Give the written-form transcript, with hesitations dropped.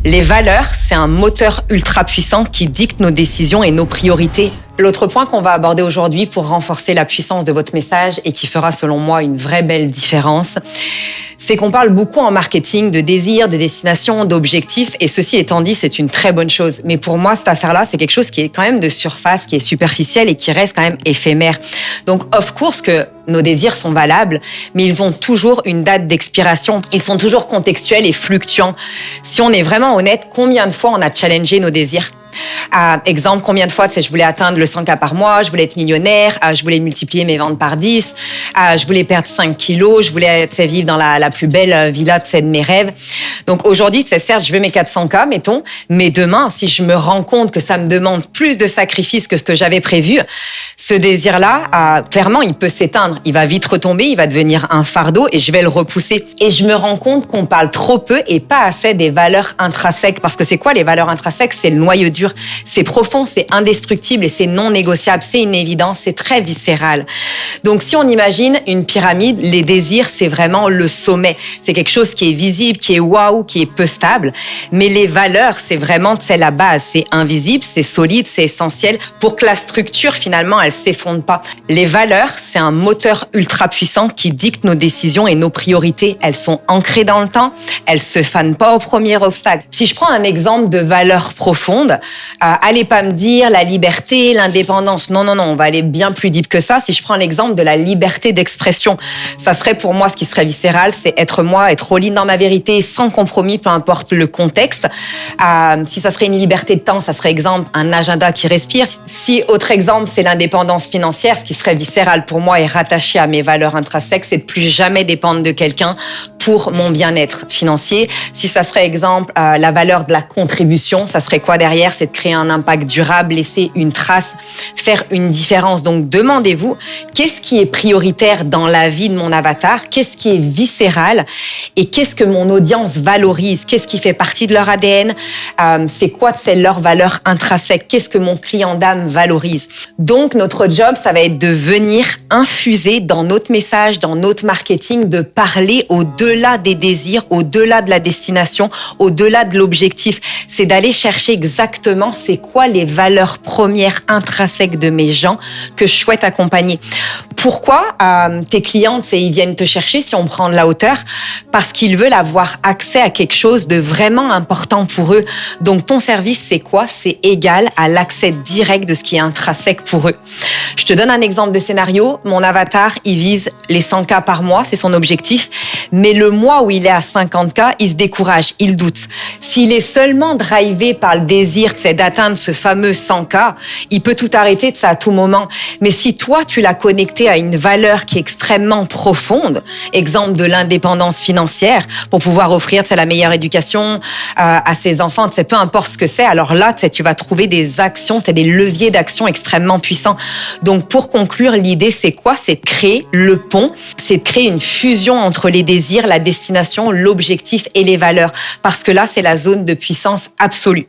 Les valeurs, c'est un moteur ultra puissant qui dicte nos décisions et nos priorités. L'autre point qu'on va aborder aujourd'hui pour renforcer la puissance de votre message et qui fera selon moi une vraie belle différence, c'est qu'on parle beaucoup en marketing de désir, de destination, d'objectifs, et ceci étant dit, c'est une très bonne chose. Mais pour moi, cette affaire-là, c'est quelque chose qui est quand même de surface, qui est superficiel et qui reste quand même éphémère. Donc, of course que nos désirs sont valables, mais ils ont toujours une date d'expiration. Ils sont toujours contextuels et fluctuants. Si on est vraiment honnête, combien de fois on a challengé nos désirs ? Exemple, combien de fois, je voulais atteindre le 100K par mois, je voulais être millionnaire, je voulais multiplier mes ventes par 10, je voulais perdre 5 kilos, je voulais vivre dans la plus belle villa de mes rêves. Donc aujourd'hui, certes, je veux mes 400K, mettons, mais demain, si je me rends compte que ça me demande plus de sacrifices que ce que j'avais prévu, ce désir-là, clairement, il peut s'éteindre. Il va vite retomber, il va devenir un fardeau et je vais le repousser. Et je me rends compte qu'on parle trop peu et pas assez des valeurs intrinsèques. Parce que c'est quoi les valeurs intrinsèques ? C'est le noyau dur. C'est profond, c'est indestructible et c'est non négociable. C'est une évidence, c'est très viscéral. Donc, si on imagine une pyramide, les désirs, c'est vraiment le sommet. C'est quelque chose qui est visible, qui est waouh, qui est peu stable. Mais les valeurs, c'est vraiment, la base. C'est invisible, c'est solide, c'est essentiel pour que la structure, finalement, elle s'effondre pas. Les valeurs, c'est un moteur ultra puissant qui dicte nos décisions et nos priorités. Elles sont ancrées dans le temps. Elles se fanent pas au premier obstacle. Si je prends un exemple de valeur profonde, allez pas me dire la liberté, l'indépendance. Non, on va aller bien plus deep que ça. Si je prends l'exemple de la liberté d'expression, ça serait pour moi ce qui serait viscéral, c'est être moi, être all in dans ma vérité, sans compromis, peu importe le contexte. Si ça serait une liberté de temps, ça serait exemple un agenda qui respire. Si autre exemple, c'est l'indépendance financière, ce qui serait viscéral pour moi et rattaché à mes valeurs intrinsèques, c'est de plus jamais dépendre de quelqu'un pour mon bien-être financier. Si ça serait exemple la valeur de la contribution, ça serait quoi derrière ? C'est de créer un impact durable, laisser une trace, faire une différence. Donc demandez-vous, qu'est-ce qui est prioritaire dans la vie de mon avatar ? Qu'est-ce qui est viscéral ? Et qu'est-ce que mon audience valorise ? Qu'est-ce qui fait partie de leur ADN ? C'est quoi leurs valeurs intrinsèques ? Qu'est-ce que mon client d'âme valorise ? Donc notre job, ça va être de venir infuser dans notre message, dans notre marketing, de parler au-delà des désirs, au-delà de la destination, au-delà de l'objectif. C'est d'aller chercher exactement c'est quoi les valeurs premières intrinsèques de mes gens que je souhaite accompagner. Pourquoi tes clientes, ils viennent te chercher si on prend de la hauteur ? Parce qu'ils veulent avoir accès à quelque chose de vraiment important pour eux. Donc ton service, c'est quoi ? C'est égal à l'accès direct de ce qui est intrinsèque pour eux. Je te donne un exemple de scénario. Mon avatar, il vise les 100K par mois, c'est son objectif. Mais le mois où il est à 50K, il se décourage, il doute. S'il est seulement drivé par le désir d'atteindre ce fameux 100K, il peut tout arrêter de ça à tout moment. Mais si toi, tu l'as connecté à une valeur qui est extrêmement profonde, exemple de l'indépendance financière, pour pouvoir offrir la meilleure éducation à ses enfants, peu importe ce que c'est, alors là, tu vas trouver des actions, des leviers d'action extrêmement puissants. Donc, pour conclure, l'idée, c'est quoi ? C'est de créer le pont, c'est de créer une fusion entre les désirs, la destination, l'objectif et les valeurs. Parce que là, c'est la zone de puissance absolue.